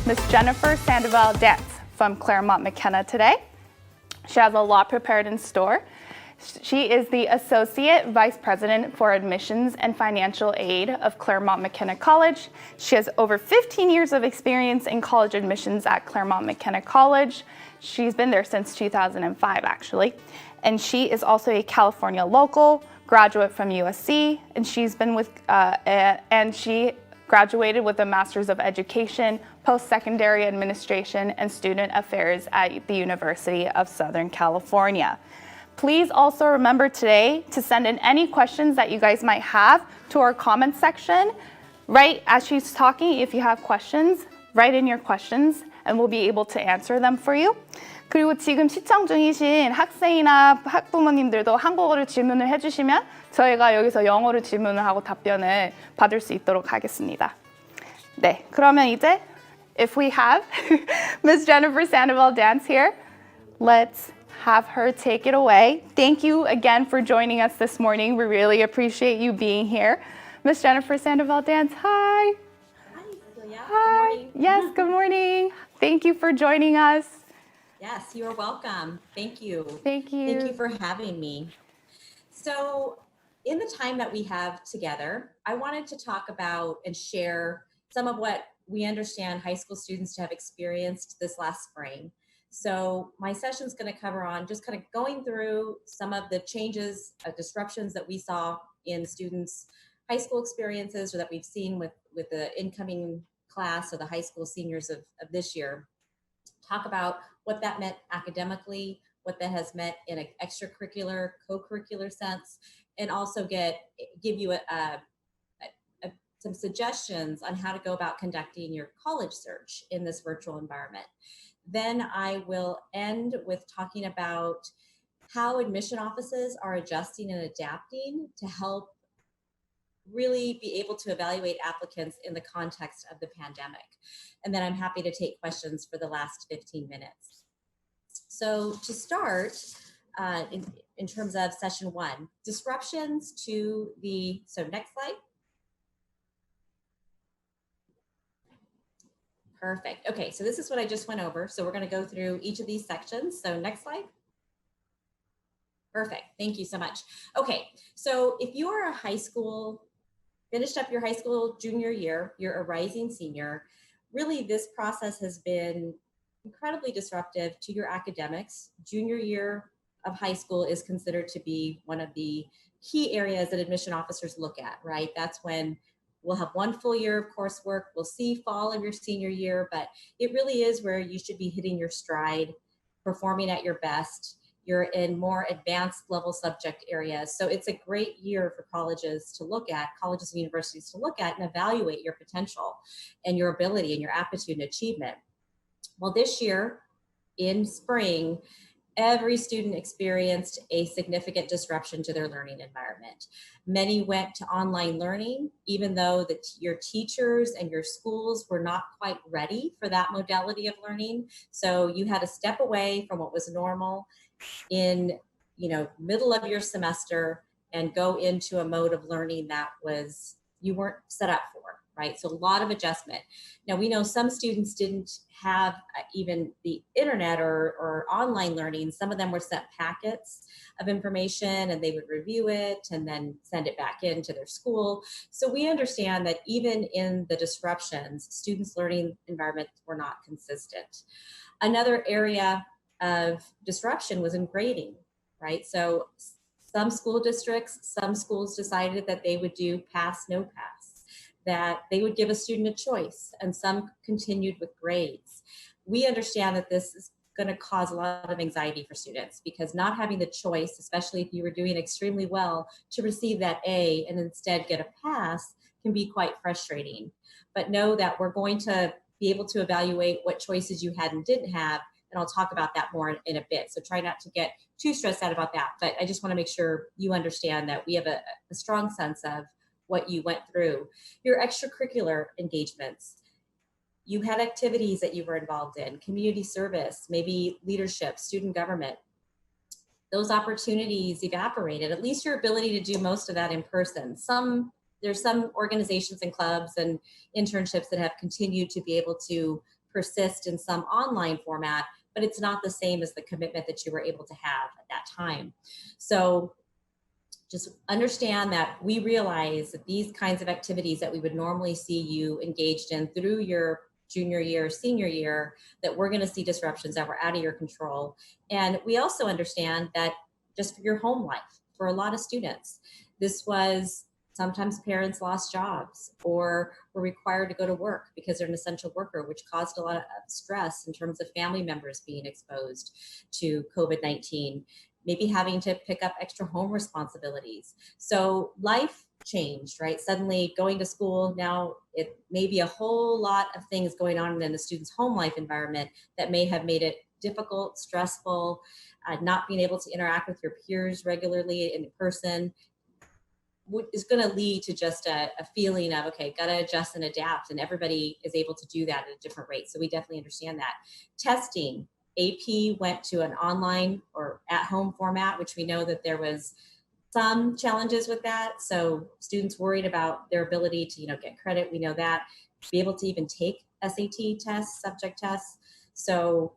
Miss Jennifer Sandoval Dance from Claremont McKenna today. She has a lot prepared in store. She is the Associate Vice President for Admissions and Financial Aid of Claremont McKenna College. She has over 15 years of experience in college admissions at Claremont McKenna College. She's been there since 2005, actually. And she is also a California local, graduate from USC, and she graduated with a Master's of Education, Post-Secondary Administration, and Student Affairs at the University of Southern California. Please also remember today to send in any questions that you guys might have to our comments section. Right as she's talking, if you have questions, write in your questions and we'll be able to answer them for you. 그리고 지금 시청 중이신 학생이나 학부모님들도 한국어로 질문을 해주시면 저희가 여기서 영어로 질문을 하고 답변을 받을 수 있도록 하겠습니다. 네, 그러면 이제 if we have Ms. Jennifer Sandoval Dance here, let's have her take it away. Thank you again for joining us this morning. We really appreciate you being here. Ms. Jennifer Sandoval Dance, hi. Hi, Cecilia. Hi. Good morning. Yes, good morning. Thank you for joining us. Yes, you are welcome. Thank you. Thank you. Thank you for having me. So in the time that we have together, I wanted to talk about and share some of what we understand high school students to have experienced this last spring. So my session is going to cover on just kind of going through some of the changes, disruptions that we saw in students' high school experiences or that we've seen with the incoming class of the high school seniors of this year. Talk about what that meant academically, what that has meant in an extracurricular, co-curricular sense, and also give you some suggestions on how to go about conducting your college search in this virtual environment. Then I will end with talking about how admission offices are adjusting and adapting to help really be able to evaluate applicants in the context of the pandemic. And then I'm happy to take questions for the last 15 minutes. So to start, in terms of session one, disruptions to so next slide. Perfect. Okay, so this is what I just went over. So we're going to go through each of these sections. So next slide. Perfect. Thank you so much. Okay, so if you are finished up your high school junior year, you're a rising senior, really this process has been incredibly disruptive to your academics. Junior year of high school is considered to be one of the key areas that admission officers look at, right? That's when we'll have one full year of coursework. We'll see fall of your senior year, but it really is where you should be hitting your stride, performing at your best. You're in more advanced level subject areas. So it's a great year for colleges and universities to look at and evaluate your potential and your ability and your aptitude and achievement. Well, this year in spring, every student experienced a significant disruption to their learning environment. Many went to online learning, even though your teachers and your schools were not quite ready for that modality of learning. So you had to step away from what was normal in middle of your semester and go into a mode of learning that you weren't set up for. Right? So a lot of adjustment. Now we know some students didn't have even the internet or online learning. Some of them were sent packets of information and they would review it and then send it back into their school. So we understand that even in the disruptions, students' learning environments were not consistent. Another area of disruption was in grading, right? So some school districts, some schools decided that they would do pass, no pass, that they would give a student a choice, and some continued with grades. We understand that this is going to cause a lot of anxiety for students because not having the choice, especially if you were doing extremely well, to receive that A and instead get a pass can be quite frustrating. But know that we're going to be able to evaluate what choices you had and didn't have, and I'll talk about that more in a bit. So try not to get too stressed out about that, but I just want to make sure you understand that we have a strong sense of what you went through. Your extracurricular engagements. You had activities that you were involved in, community service, maybe leadership, student government. Those opportunities evaporated, at least your ability to do most of that in person. There's some organizations and clubs and internships that have continued to be able to persist in some online format, but it's not the same as the commitment that you were able to have at that time. So just understand that we realize that these kinds of activities that we would normally see you engaged in through your junior year, senior year, that we're going to see disruptions that were out of your control. And we also understand that just for your home life, for a lot of students, this was sometimes parents lost jobs or were required to go to work because they're an essential worker, which caused a lot of stress in terms of family members being exposed to COVID-19, maybe having to pick up extra home responsibilities. So life changed, right? Suddenly going to school, now it may be a whole lot of things going on in the student's home life environment that may have made it difficult, stressful, not being able to interact with your peers regularly in person, is going to lead to just a feeling of, okay, got to adjust and adapt. And everybody is able to do that at a different rate. So we definitely understand that. Testing, AP went to an online or at-home format, which we know that there was some challenges with that. So students worried about their ability to, get credit. We know that. Be able to even take SAT tests, subject tests. So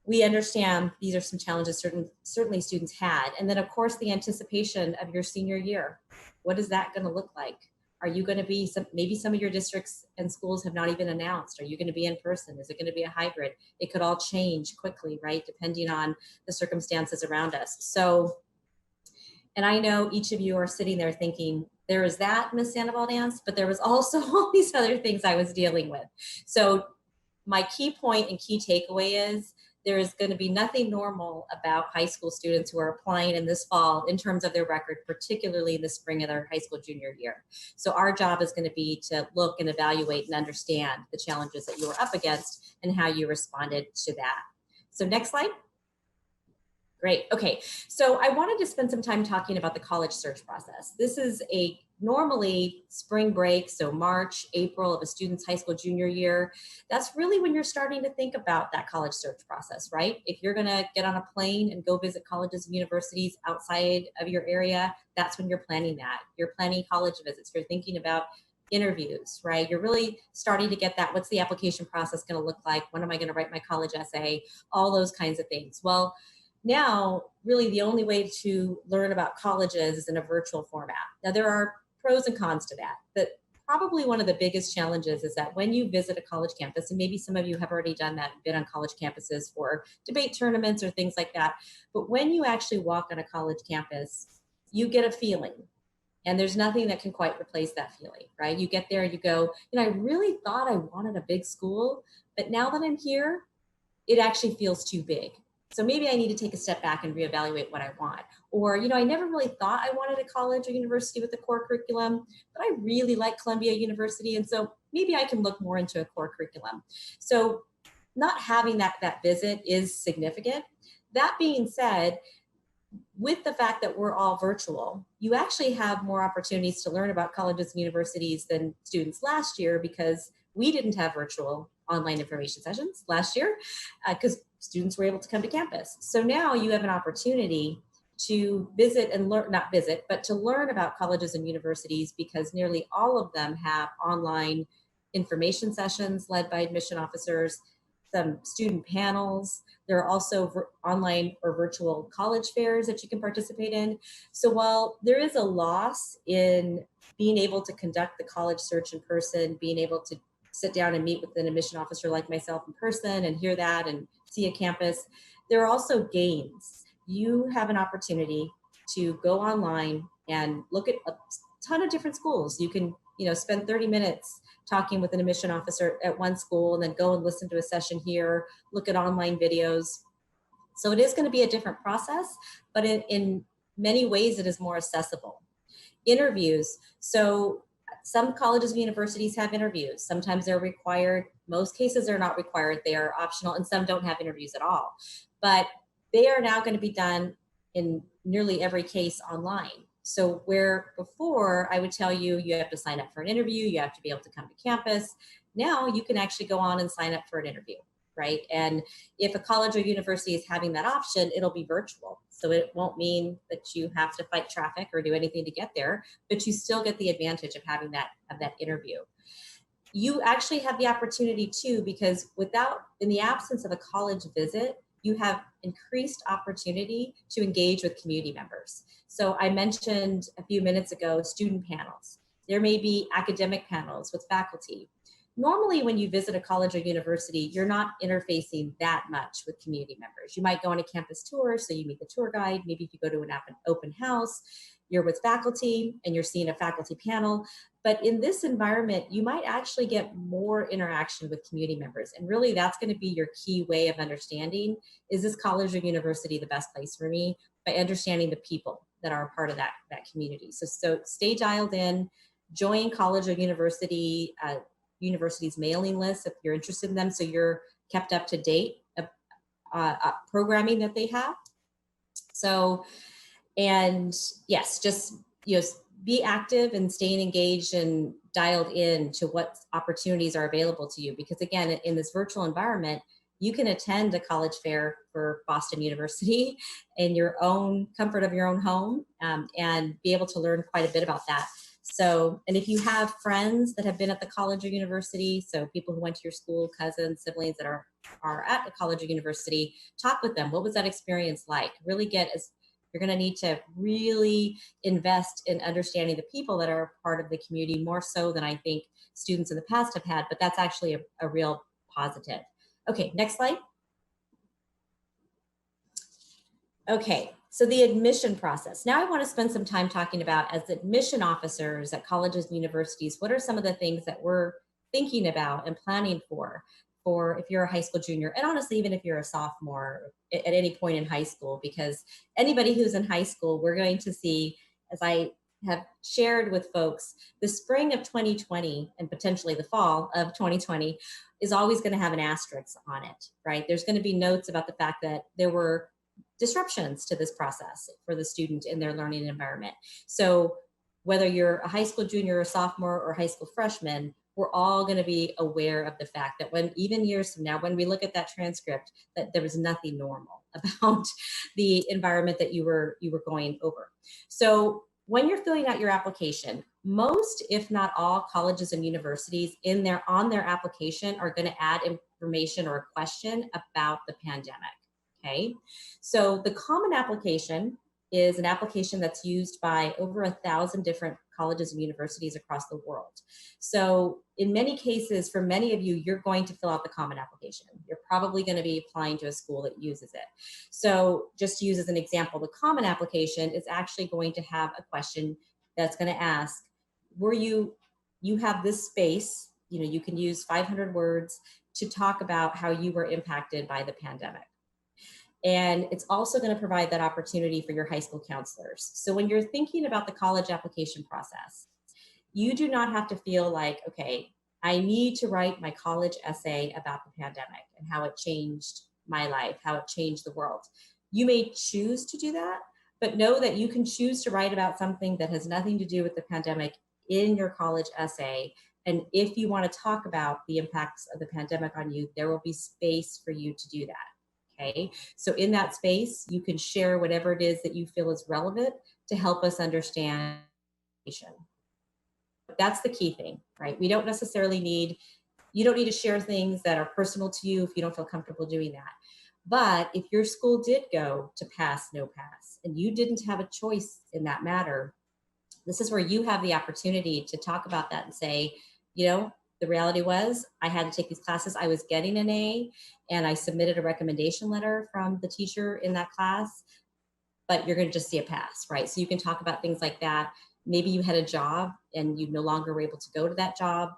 we understand these are some challenges certainly students had. And then of course, the anticipation of your senior year. What is that going to look like? Are you going to be, maybe some of your districts and schools have not even announced. Are you going to be in person? Is it going to be a hybrid? It could all change quickly, right? Depending on the circumstances around us. So, and I know each of you are sitting there thinking, there is that, Miss Sandoval Dance, but there was also all these other things I was dealing with. So my key point and key takeaway is, there is going to be nothing normal about high school students who are applying in this fall in terms of their record, particularly in the spring of their high school junior year. So our job is going to be to look and evaluate and understand the challenges that you were up against and how you responded to that. So next slide. Great. Okay. So I wanted to spend some time talking about the college search process. This is normally spring break, so March, April of a student's high school junior year. That's really when you're starting to think about that college search process, right? If you're going to get on a plane and go visit colleges and universities outside of your area, that's when you're planning that. You're planning college visits. You're thinking about interviews, right? You're really starting to get that. What's the application process going to look like? When am I going to write my college essay? All those kinds of things. Well, now, really the only way to learn about colleges is in a virtual format. Now, there are pros and cons to that, but probably one of the biggest challenges is that when you visit a college campus, and maybe some of you have already done that, been on college campuses for debate tournaments or things like that, but when you actually walk on a college campus, you get a feeling. And there's nothing that can quite replace that feeling, right? You get there and you go, I really thought I wanted a big school, but now that I'm here, it actually feels too big. So maybe I need to take a step back and reevaluate what I want. Or, I never really thought I wanted a college or university with a core curriculum, but I really like Columbia University. And so maybe I can look more into a core curriculum. So not having that visit is significant. That being said, with the fact that we're all virtual, you actually have more opportunities to learn about colleges and universities than students last year, because we didn't have virtual online information sessions last year because students were able to come to campus. So now you have an opportunity to visit and learn, not visit, but to learn about colleges and universities, because nearly all of them have online information sessions led by admission officers, some student panels. There are also online or virtual college fairs that you can participate in. So while there is a loss in being able to conduct the college search in person, being able to sit down and meet with an admission officer like myself in person and hear that and see a campus, there are also gains. You have an opportunity to go online and look at a ton of different schools. You can, spend 30 minutes talking with an admission officer at one school and then go and listen to a session here, look at online videos. So it is going to be a different process, but in many ways it is more accessible. Interviews. So some colleges and universities have interviews. Sometimes they're required. Most cases they're not required. They are optional, and some don't have interviews at all. But they are now going to be done in nearly every case online. So where before I would tell you, you have to sign up for an interview, you have to be able to come to campus. Now you can actually go on and sign up for an interview, right? And if a college or university is having that option, it'll be virtual. So it won't mean that you have to fight traffic or do anything to get there, but you still get the advantage of having that interview. you actually have the opportunity too, because in the absence of a college visit, you have increased opportunity to engage with community members. So I mentioned a few minutes ago, student panels. There may be academic panels with faculty. Normally, when you visit a college or university, you're not interfacing that much with community members. You might go on a campus tour, so you meet the tour guide. Maybe if you go to an open house, you're with faculty and you're seeing a faculty panel. But in this environment, you might actually get more interaction with community members. And really, that's going to be your key way of understanding, is this college or university the best place for me? By understanding the people that are a part of that community. So stay dialed in, join college or university's mailing list if you're interested in them, so you're kept up to date of programming that they have. So, and yes, just be active and staying engaged and dialed in to what opportunities are available to you. Because again, in this virtual environment, you can attend a college fair for Boston University in your own comfort of your own home, and be able to learn quite a bit about that. So, and if you have friends that have been at the college or university, so people who went to your school, cousins, siblings that are at the college or university, talk with them. What was that experience like? Really you're going to need to really invest in understanding the people that are part of the community, more so than I think students in the past have had, but that's actually a real positive. Okay, next slide. Okay, so the admission process. Now I want to spend some time talking about, as admission officers at colleges and universities, what are some of the things that we're thinking about and planning for if you're a high school junior, and honestly, even if you're a sophomore at any point in high school, because anybody who's in high school, we're going to see, as I have shared with folks, the spring of 2020 and potentially the fall of 2020 is always going to have an asterisk on it, right? There's going to be notes about the fact that there were disruptions to this process for the student in their learning environment. So whether you're a high school junior or sophomore or high school freshman, we're all going to be aware of the fact that even years from now, when we look at that transcript, that there was nothing normal about the environment that you were going over. So when you're filling out your application, most, if not all, colleges and universities on their application are going to add information or a question about the pandemic. Okay, so the common application is an application that's used by over 1,000 different colleges and universities across the world. So in many cases, for many of you, you're going to fill out the common application. You're probably going to be applying to a school that uses it. So just to use as an example, the common application is actually going to have a question that's going to ask, you have this space, you can use 500 words to talk about how you were impacted by the pandemic. And it's also going to provide that opportunity for your high school counselors. So when you're thinking about the college application process, you do not have to feel like, okay, I need to write my college essay about the pandemic and how it changed my life, how it changed the world. You may choose to do that, but know that you can choose to write about something that has nothing to do with the pandemic in your college essay. And if you want to talk about the impacts of the pandemic on you, there will be space for you to do that. Okay, so in that space, you can share whatever it is that you feel is relevant to help us understand. That's the key thing, right? You don't need to share things that are personal to you if you don't feel comfortable doing that. But if your school did go to pass, no pass, and you didn't have a choice in that matter, this is where you have the opportunity to talk about that and say, the reality was I had to take these classes. I was getting an A and I submitted a recommendation letter from the teacher in that class, but you're going to just see a pass, right? So you can talk about things like that. Maybe you had a job and you no longer were able to go to that job.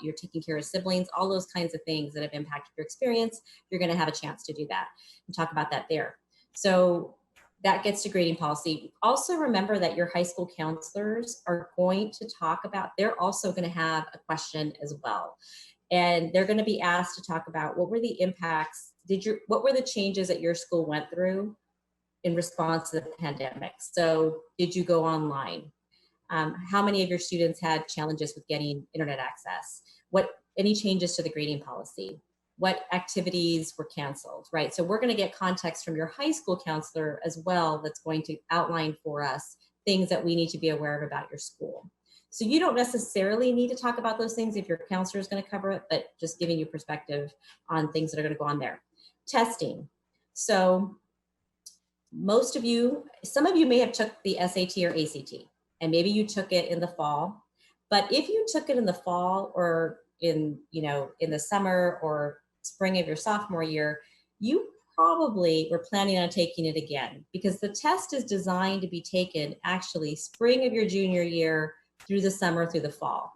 You're taking care of siblings, all those kinds of things that have impacted your experience. You're going to have a chance to do that and talk about that there. So that gets to grading policy. Also remember that your high school counselors are going to talk about, they're also going to have a question as well. And they're going to be asked to talk about what were the impacts, what were the changes that your school went through in response to the pandemic? So did you go online? How many of your students had challenges with getting internet access? Any changes to the grading policy? What activities were canceled, right? So we're going to get context from your high school counselor as well that's going to outline for us things that we need to be aware of about your school. So you don't necessarily need to talk about those things if your counselor is going to cover it, but just giving you perspective on things that are going to go on there. Testing. So most of you, some of you may have took the SAT or ACT, and maybe you took it in the fall. But if you took it in the fall or in the summer or spring of your sophomore year, you probably were planning on taking it again, because the test is designed to be taken actually spring of your junior year through the summer, through the fall.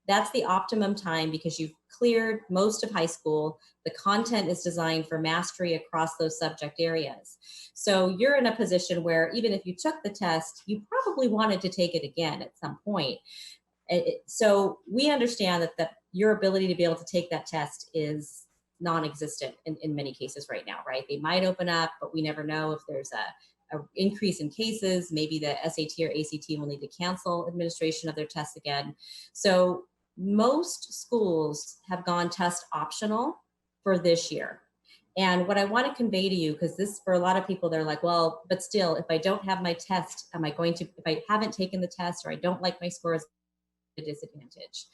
That's the optimum time because you've cleared most of high school. The content is designed for mastery across those subject areas. So you're in a position where even if you took the test, you probably wanted to take it again at some point. So we understand that your ability to be able to take that test is non-existent in many cases right now, right? They might open up, but we never know if there's a increase in cases. Maybe the SAT or ACT will need to cancel administration of their tests again. So most schools have gone test optional for this year. And what I want to convey to you, because this, for a lot of people, they're like, well, but still, if I don't have my test, am I going to, if I haven't taken the test or I don't like my scores, a disadvantage?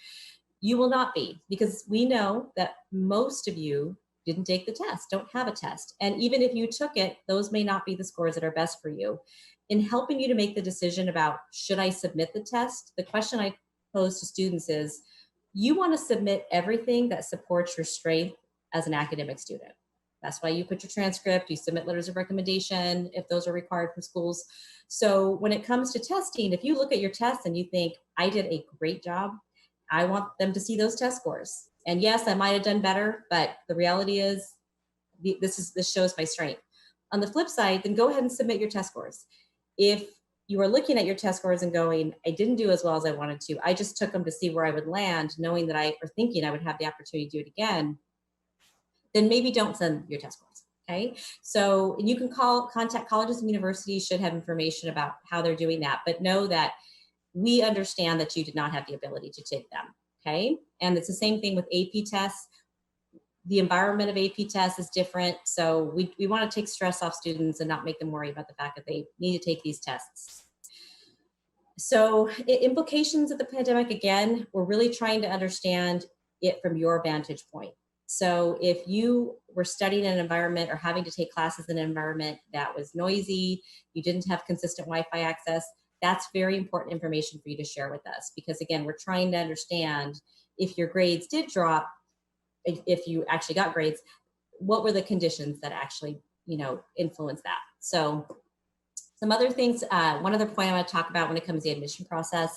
You will not be, because we know that most of you didn't take the test, don't have a test. And even if you took it, those may not be the scores that are best for you. In helping you to make the decision about, should I submit the test? The question I pose to students is, you want to submit everything that supports your strength as an academic student. That's why you put your transcript, you submit letters of recommendation if those are required from schools. So when it comes to testing, if you look at your tests and you think, I did a great job, I want them to see those test scores. And yes, I might have done better, but the reality is this shows my strength. On the flip side, then go ahead and submit your test scores. If you are looking at your test scores and going, I didn't do as well as I wanted to, I just took them to see where I would land, knowing that or thinking I would have the opportunity to do it again, then maybe don't send your test scores. Okay, so and you can contact colleges and universities, should have information about how they're doing that, but know that we understand that you did not have the ability to take them. Okay, and it's the same thing with AP tests. The environment of AP tests is different, so we want to take stress off students and not make them worry about the fact that they need to take these tests. So implications of the pandemic, again, we're really trying to understand it from your vantage point. So if you were studying in an environment or having to take classes in an environment that was noisy, you didn't have consistent Wi-Fi access, that's very important information for you to share with us, because again, we're trying to understand if your grades did drop, if you actually got grades, what were the conditions that actually, influenced that. So some other things, one other point I want to talk about when it comes to the admission process.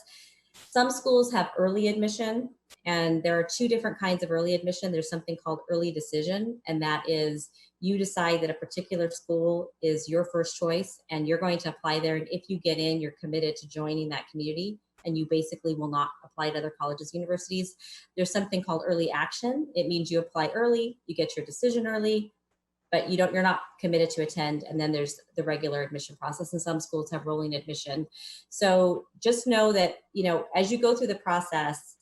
Some schools have early admission, and there are two different kinds of early admission. There's something called early decision, and that is you decide that a particular school is your first choice and you're going to apply there. And if you get in, you're committed to joining that community, and you basically will not apply to other colleges, universities. There's something called early action. It means you apply early, you get your decision early, but you're not committed to attend. And then there's the regular admission process, and some schools have rolling admission. So just know that, as you go through the process,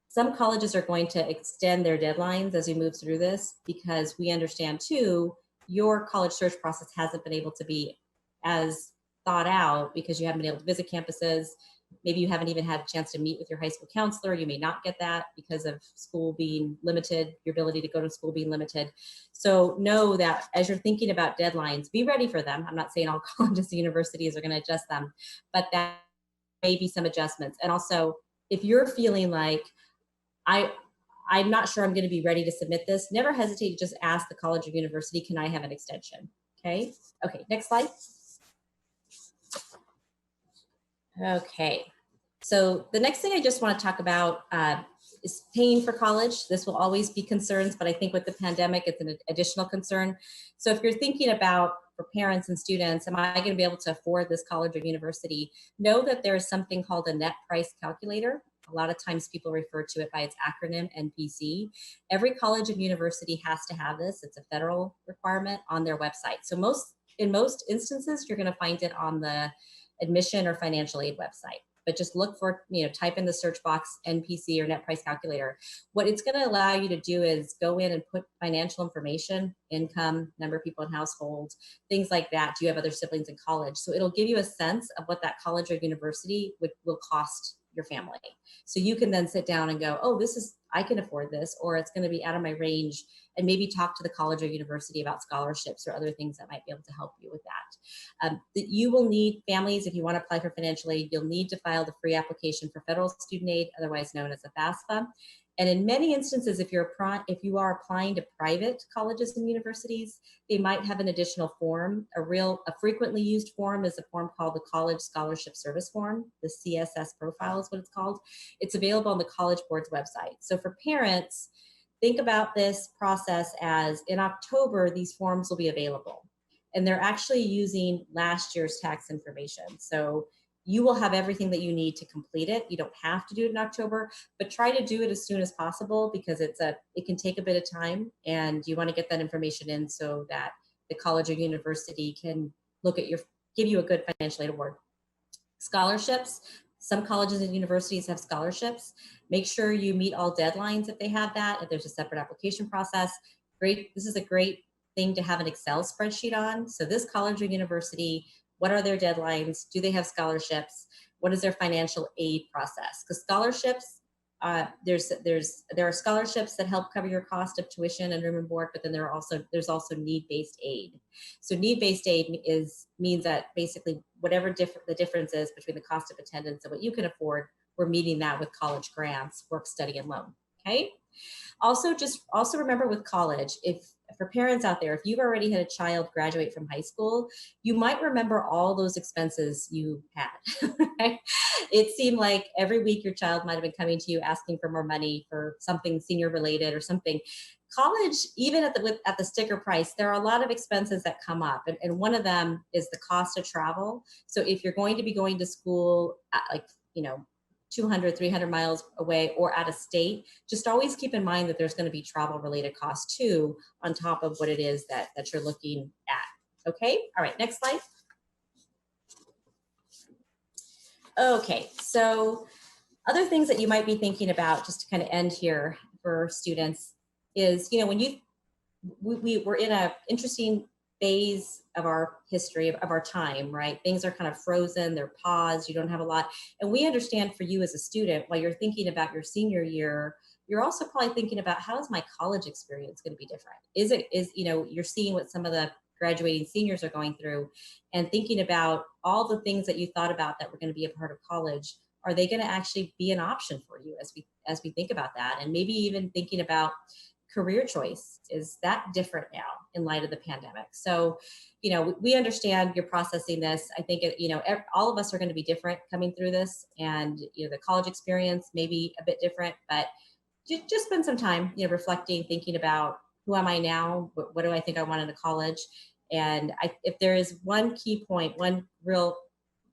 some colleges are going to extend their deadlines as we move through this, because we understand too, your college search process hasn't been able to be as thought out because you haven't been able to visit campuses. Maybe you haven't even had a chance to meet with your high school counselor. You may not get that because of school being limited, your ability to go to school being limited. So know that as you're thinking about deadlines, be ready for them. I'm not saying all colleges and universities are going to adjust them, but that may be some adjustments. And also, if you're feeling like, I'm not sure I'm going to be ready to submit this, never hesitate to just ask the college or university, can I have an extension? Okay, next slide. Okay, so the next thing I just want to talk about is paying for college. This will always be concerns, but I think with the pandemic, it's an additional concern. So if you're thinking about, for parents and students, am I going to be able to afford this college or university? Know that there is something called a net price calculator. A lot of times people refer to it by its acronym, NPC. Every college and university has to have this. It's a federal requirement on their website. So in most instances, you're going to find it on the admission or financial aid website. But just look for, type in the search box NPC or net price calculator. What it's going to allow you to do is go in and put financial information, income, number of people in household, things like that. Do you have other siblings in college? So it'll give you a sense of what that college or university will cost your family. So you can then sit down and go, oh, I can afford this, or it's going to be out of my range, and maybe talk to the college or university about scholarships or other things that might be able to help you with that. You will need, families, if you want to apply for financial aid, you'll need to file the free application for federal student aid, otherwise known as a FAFSA. And in many instances, if you are applying to private colleges and universities, they might have an additional form. A frequently used form is a form called the College Scholarship Service Form. The CSS profile is what it's called. It's available on the College Board's website. So for parents, think about this process as in October, these forms will be available. And they're actually using last year's tax information. So you will have everything that you need to complete it. You don't have to do it in October, but try to do it as soon as possible, because it can take a bit of time, and you want to get that information in so that the college or university can give you a good financial aid award. Scholarships. Some colleges and universities have scholarships. Make sure you meet all deadlines if they have that, if there's a separate application process. This is a great thing to have an Excel spreadsheet on. So this college or university, what are their deadlines? Do they have scholarships? What is their financial aid process? Because scholarships, there are scholarships that help cover your cost of tuition and room and board, but then there's also need-based aid. So need-based aid means that basically whatever the difference is between the cost of attendance and what you can afford, we're meeting that with college grants, work study, and loan. Okay. Also remember with college, for parents out there, if you've already had a child graduate from high school, you might remember all those expenses you had. Right? It seemed like every week your child might have been coming to you asking for more money for something senior related or something. College, even at the sticker price, there are a lot of expenses that come up. And one of them is the cost of travel. So if you're going to be going to school at 200, 300 miles away or out of state, just always keep in mind that there's going to be travel related costs too, on top of what it is that you're looking at. Okay. All right. Next slide. Okay. So other things that you might be thinking about, just to kind of end here for students, is, we're in an interesting phase of our history, of our time, right? Things are kind of frozen, they're paused, you don't have a lot. And we understand for you as a student, while you're thinking about your senior year, you're also probably thinking about, how is my college experience going to be different? You're seeing what some of the graduating seniors are going through, and thinking about all the things that you thought about that were going to be a part of college. Are they going to actually be an option for you as we think about that? And maybe even thinking about career choice. Is that different now in light of the pandemic? So, we understand you're processing this. I think, all of us are going to be different coming through this, and, the college experience may be a bit different, but just spend some time, reflecting, thinking about, who am I now? What do I think I want in a college? And if there is one key point, one real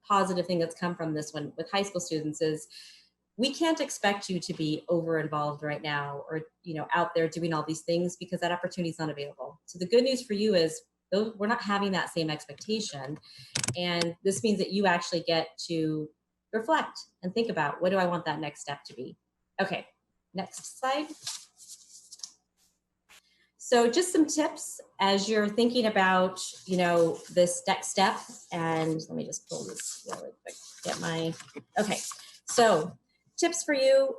positive thing that's come from this one with high school students, is we can't expect you to be over involved right now, or out there doing all these things, because that opportunity is not available. So the good news for you is, we're not having that same expectation, and this means that you actually get to reflect and think about, what do I want that next step to be? Okay, next slide. So just some tips as you're thinking about, this next step. And let me just pull this really quick. Okay. So tips for you.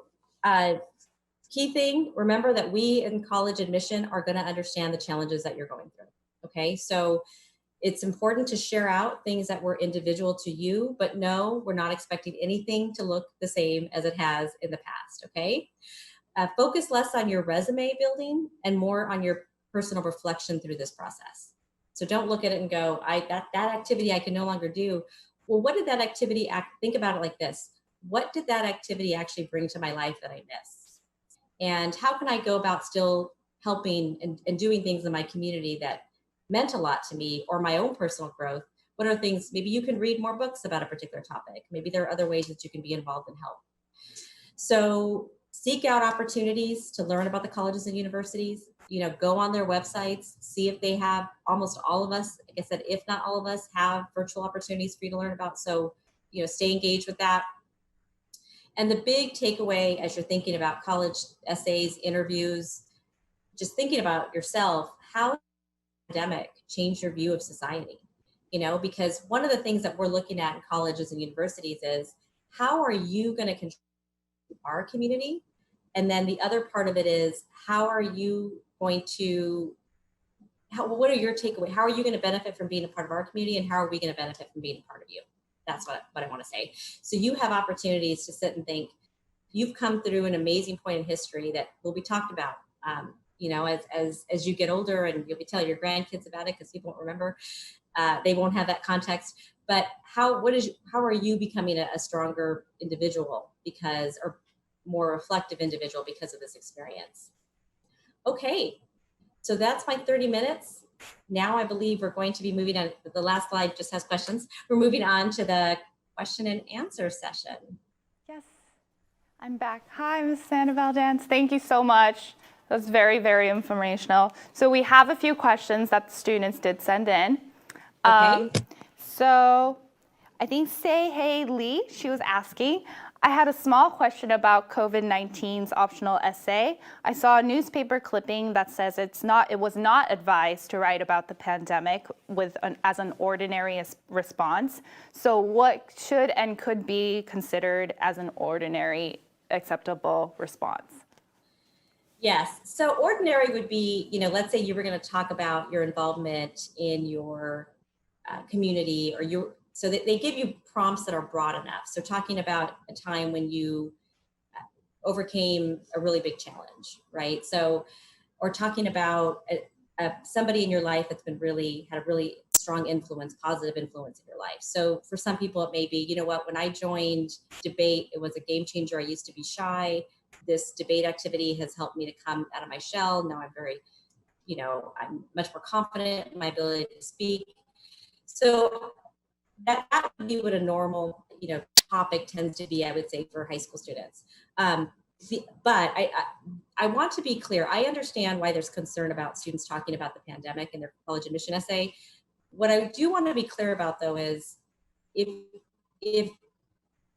Key thing, remember that we in college admission are going to understand the challenges that you're going through. Okay. So it's important to share out things that were individual to you, but no, we're not expecting anything to look the same as it has in the past. Okay. Focus less on your resume building and more on your personal reflection through this process. So don't look at it and go, that activity I can no longer do. Well, what did that activity think about it like this? What did that activity actually bring to my life that I miss? And how can I go about still helping and doing things in my community that meant a lot to me, or my own personal growth? What are things, maybe you can read more books about a particular topic. Maybe there are other ways that you can be involved and help. So seek out opportunities to learn about the colleges and universities. Go on their websites, see if they have. Almost all of us, like I said, if not all of us, have virtual opportunities for you to learn about. So, stay engaged with that. And the big takeaway as you're thinking about college essays, interviews, just thinking about yourself, how the pandemic changed your view of society? Because one of the things that we're looking at in colleges and universities is, how are you going to contribute to our community? And then the other part of it is, how are you going to, what are your takeaway? How are you going to benefit from being a part of our community, and how are we going to benefit from being a part of you? That's what I want to say. So you have opportunities to sit and think. You've come through an amazing point in history that will be talked about, you know, as you get older, and you'll be telling your grandkids about it because people won't remember. They won't have that context. But how are you becoming a stronger individual because, or more reflective individual because of this experience? Okay, so that's my 30 minutes. Now I believe we're going to be moving on. The last slide just has questions. We're moving on to the question and answer session. Yes, I'm back. Hi, Ms. Sandoval Dance. Thank you so much. That was very, very informational. So we have a few questions that the students did send in. Okay. So I think Say Hey Lee, she was asking, I had a small question about COVID-19's optional essay. I saw a newspaper clipping that says it was not advised to write about the pandemic as an ordinary response. So what should and could be considered as an ordinary acceptable response? Yes, so ordinary would be, you know, let's say you were going to talk about your involvement in your community, or so they give you prompts that are broad enough. So talking about a time when you overcame a really big challenge, right? So, or talking about somebody in your life that's been had a really strong influence, positive influence in your life. So for some people, it may be, you know what, when I joined debate, it was a game changer. I used to be shy. This debate activity has helped me to come out of my shell. Now I'm very, you know, I'm much more confident in my ability to speak. So that would be what a normal, you know, topic tends to be, I would say, for high school students. But I want to be clear. I understand why there's concern about students talking about the pandemic in their college admission essay. What I do want to be clear about, though, is if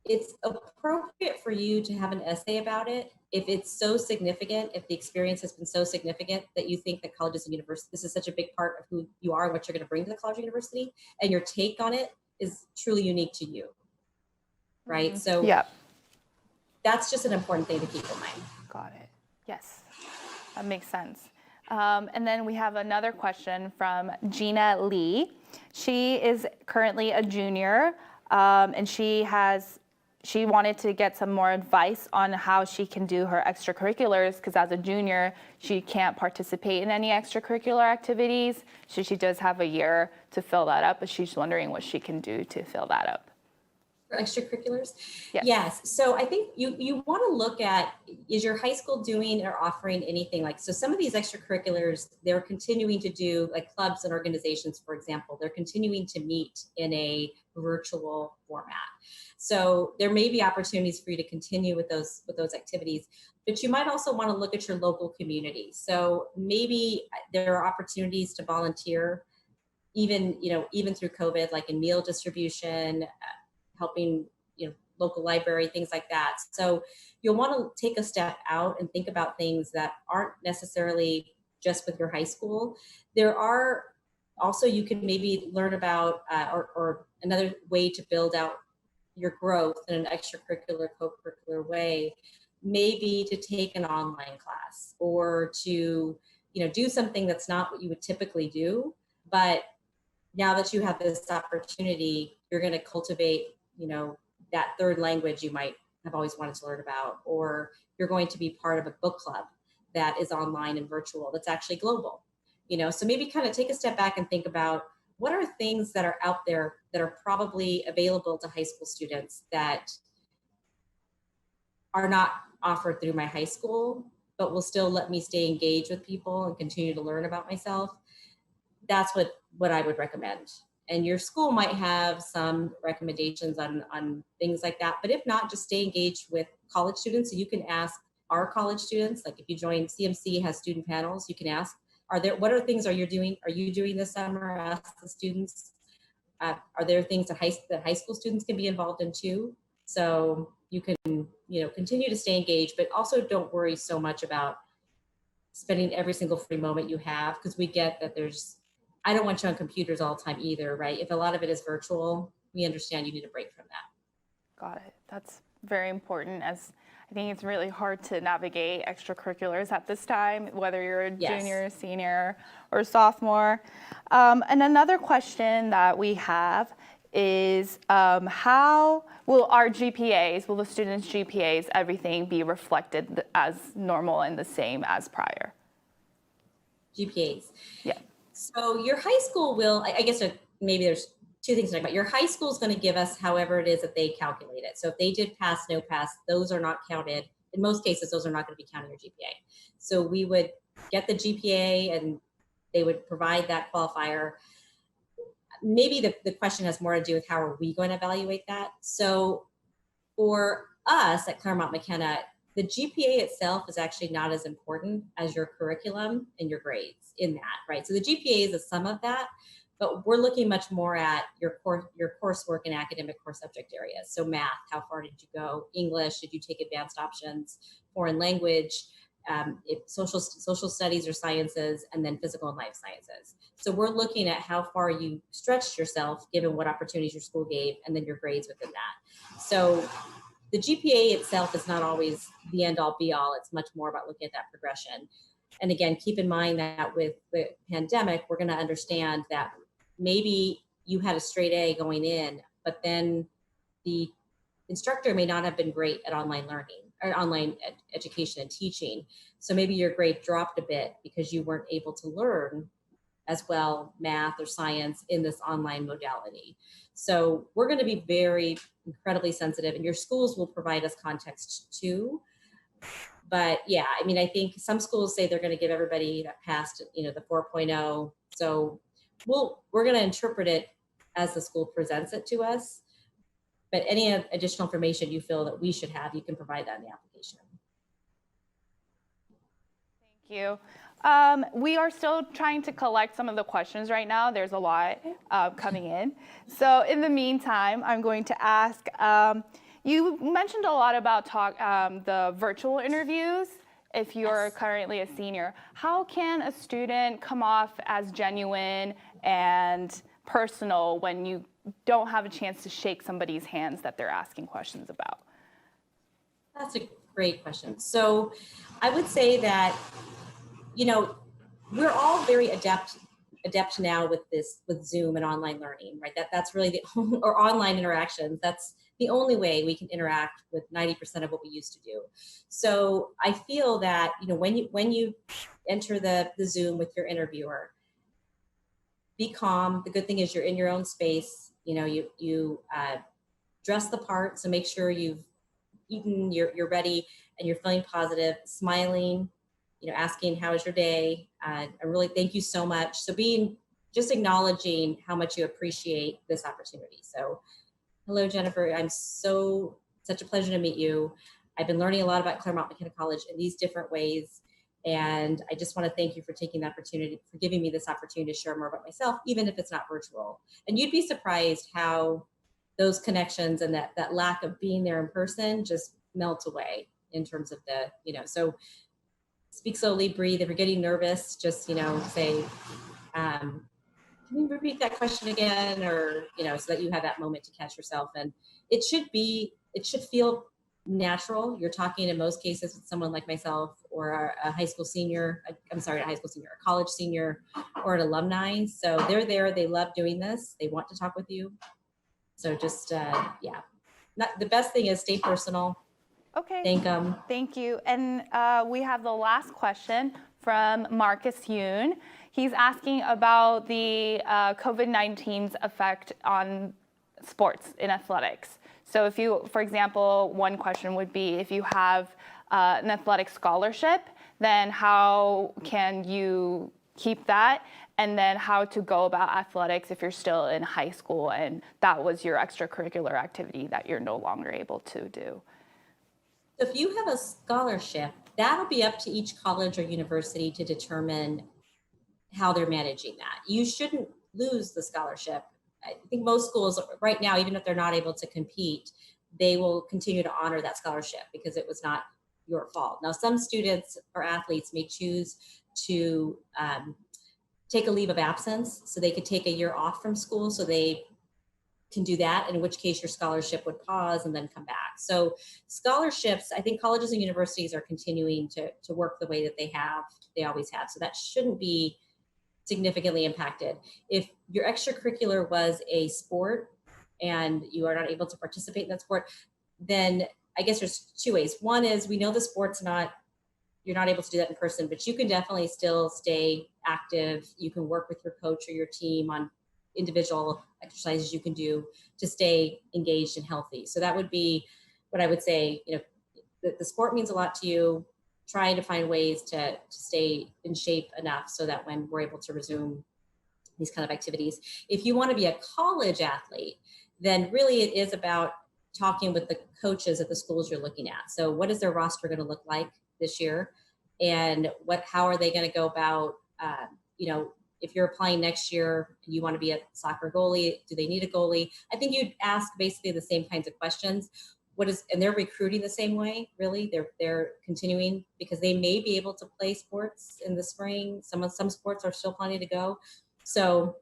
it's appropriate for you to have an essay about it, if it's so significant, if the experience has been so significant that you think that colleges and universities, this is such a big part of who you are and what you're going to bring to the college or university, and your take on it is truly unique to you, right? Mm-hmm. So yeah, that's just an important thing to keep in mind. Got it. Yes, that makes sense. And then we have another question from Gina Lee. She is currently a junior, and she wanted to get some more advice on how she can do her extracurriculars, because as a junior, she can't participate in any extracurricular activities. So she does have a year to fill that up, but she's wondering what she can do to fill that up. For extracurriculars? Yes. So I think you want to look at, is your high school doing or offering anything like, so some of these extracurriculars, they're continuing to do, like clubs and organizations, for example, they're continuing to meet in a virtual format. So there may be opportunities for you to continue with those activities, but you might also want to look at your local community. So maybe there are opportunities to volunteer, even through COVID, like in meal distribution, helping, you know, local library, things like that. So you'll want to take a step out and think about things that aren't necessarily just with your high school. There are also, you can maybe learn about, or another way to build out your growth in an extracurricular, co-curricular way, maybe to take an online class, or to, you know, do something that's not what you would typically do. But now that you have this opportunity, you're going to cultivate, you know, that third language you might have always wanted to learn about, or you're going to be part of a book club that is online and virtual, that's actually global, you know. So maybe kind of take a step back and think about, what are things that are out there that are probably available to high school students that are not offered through my high school, but will still let me stay engaged with people and continue to learn about myself. That's what I would recommend. And your school might have some recommendations on things like that. But if not, just stay engaged with college students. So you can ask our college students, like if you join, CMC has student panels, you can ask, what are things are you doing this summer? Ask the students. Are there things that high school students can be involved in too? So you can, you know, continue to stay engaged, but also don't worry so much about spending every single free moment you have, because we get that I don't want you on computers all the time either, right? If a lot of it is virtual, we understand you need a break from that. Got it. That's very important, as I think it's really hard to navigate extracurriculars at this time, whether you're a Yes. junior, senior, or sophomore. And another question that we have is how will our GPAs, will the students' GPAs, everything be reflected as normal and the same as prior? GPAs. Yeah. So your high school will, I guess maybe there's two things to talk about. Your high school is going to give us however it is that they calculate it. So if they did pass, no pass, those are not counted. In most cases, those are not going to be counting your GPA. So we would get the GPA and they would provide that qualifier. Maybe the question has more to do with how are we going to evaluate that. So for us at Claremont McKenna, the GPA itself is actually not as important as your curriculum and your grades in that, right? So the GPA is a sum of that, but we're looking much more at your coursework and academic core subject areas. So math, how far did you go? English, did you take advanced options? Foreign language, if social studies or sciences, and then physical and life sciences. So we're looking at how far you stretched yourself given what opportunities your school gave, and then your grades within that. So the GPA itself is not always the end all be all. It's much more about looking at that progression. And again, keep in mind that with the pandemic, we're going to understand that maybe you had a straight A going in, but then the instructor may not have been great at online learning or online education and teaching. So maybe your grade dropped a bit because you weren't able to learn as well math or science in this online modality. So we're going to be very incredibly sensitive, and your schools will provide us context too. But yeah, I mean, I think some schools say they're going to give everybody that passed, the 4.0. So we're going to interpret it as the school presents it to us. But any additional information you feel that we should have, you can provide that in the application. Thank you. We are still trying to collect some of the questions right now. There's a lot coming in. So in the meantime, I'm going to ask, you mentioned a lot about the virtual interviews. If you're currently a senior, how can a student come off as genuine and personal when you don't have a chance to shake somebody's hands that they're asking questions about? That's a great question. So I would say that, we're all very adept now with Zoom and online learning, right? That's really or online interactions. That's the only way we can interact with 90% of what we used to do. So I feel that, when you enter the Zoom with your interviewer, be calm. The good thing is you're in your own space. You dress the part. So make sure you've eaten, you're ready, and you're feeling positive, smiling, asking how was your day? I really thank you so much. So just acknowledging how much you appreciate this opportunity. So hello, Jennifer. Such a pleasure to meet you. I've been learning a lot about Claremont McKenna College in these different ways. And I just want to thank you for taking the opportunity, for giving me this opportunity to share more about myself, even if it's not virtual. And you'd be surprised how those connections and that lack of being there in person just melt away in terms of so speak slowly, breathe. If you're getting nervous, just, say, can you repeat that question again? Or, so that you have that moment to catch yourself. And it should feel natural. You're talking in most cases with someone like myself or a high school senior, a college senior or an alumni. So they're there, they love doing this. They want to talk with you. So just, the best thing is stay personal. Okay. Thank them. Thank you. And we have the last question from Marcus Yoon. He's asking about the COVID-19's effect on sports in athletics. So if you, for example, one question would be if you have an athletic scholarship, then how can you keep that? And then how to go about athletics if you're still in high school and that was your extracurricular activity that you're no longer able to do. So if you have a scholarship, that'll be up to each college or university to determine how they're managing that. You shouldn't lose the scholarship. I think most schools right now, even if they're not able to compete, they will continue to honor that scholarship because it was not your fault. Now, some students or athletes may choose to take a leave of absence so they could take a year off from school so they can do that, in which case your scholarship would pause and then come back. So scholarships, I think colleges and universities are continuing to work the way that they always have. So that shouldn't be significantly impacted. If your extracurricular was a sport and you are not able to participate in that sport, then I guess there's two ways. One is, we know the sport's you're not able to do that in person, but you can definitely still stay active. You can work with your coach or your team on individual exercises you can do to stay engaged and healthy. So that would be what I would say. The sport means a lot to you. Trying to find ways to stay in shape enough so that when we're able to resume these kind of activities. If you want to be a college athlete, then really it is about talking with the coaches at the schools you're looking at. So what is their roster going to look like this year? And how are they going to go about, if you're applying next year and you want to be a soccer goalie, do they need a goalie? I think you'd ask basically the same kinds of questions. And they're recruiting the same way, really. They're continuing, because they may be able to play sports in the spring. Some sports are still planning to go. So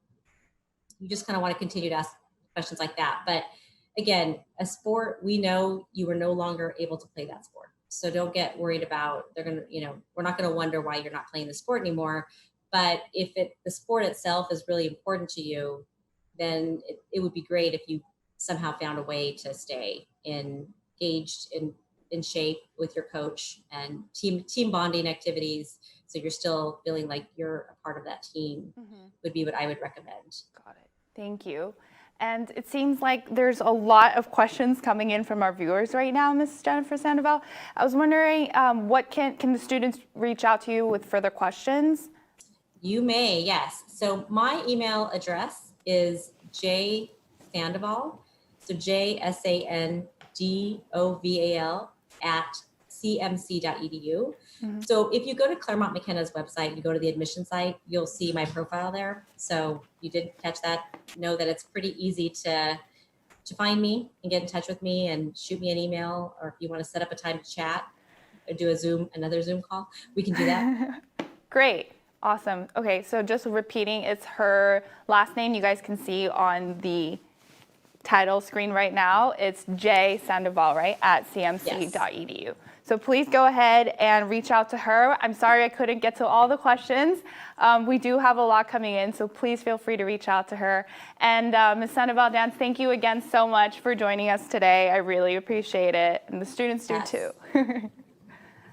you just kind of want to continue to ask questions like that. But again, a sport, we know you are no longer able to play that sport. So don't get worried about, we're not going to wonder why you're not playing the sport anymore. But if the sport itself is really important to you, then it would be great if you somehow found a way to stay engaged in shape with your coach, and team bonding activities, so you're still feeling like you're a part of that team, would be what I would recommend. Got it. Thank you. And it seems like there's a lot of questions coming in from our viewers right now, Ms. Jennifer Sandoval. I was wondering, what can the students reach out to you with further questions? You may, yes. So my email address is jsandoval, so JSANDOVAL @cmc.edu. So if you go to Claremont McKenna's website, you go to the admission site, you'll see my profile there. So you did catch that. Know that it's pretty easy to find me and get in touch with me and shoot me an email, or if you want to set up a time to chat or do another Zoom call, we can do that. Great. Awesome. Okay, so just repeating, it's her last name. You guys can see on the title screen right now. It's J Sandoval, right, @cmc.edu. Yes. So please go ahead and reach out to her. I'm sorry I couldn't get to all the questions. We do have a lot coming in, so please feel free to reach out to her. And Ms. Sandoval, Dan, thank you again so much for joining us today. I really appreciate it, and the students do too.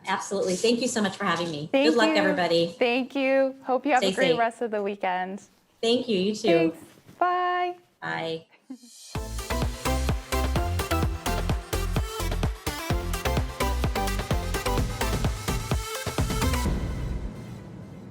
Absolutely. Thank you so much for having me. Good luck, everybody. Thank you. Hope you have Stay a great safe. rest of the weekend. Thank you. You too. Thanks. Bye. Bye.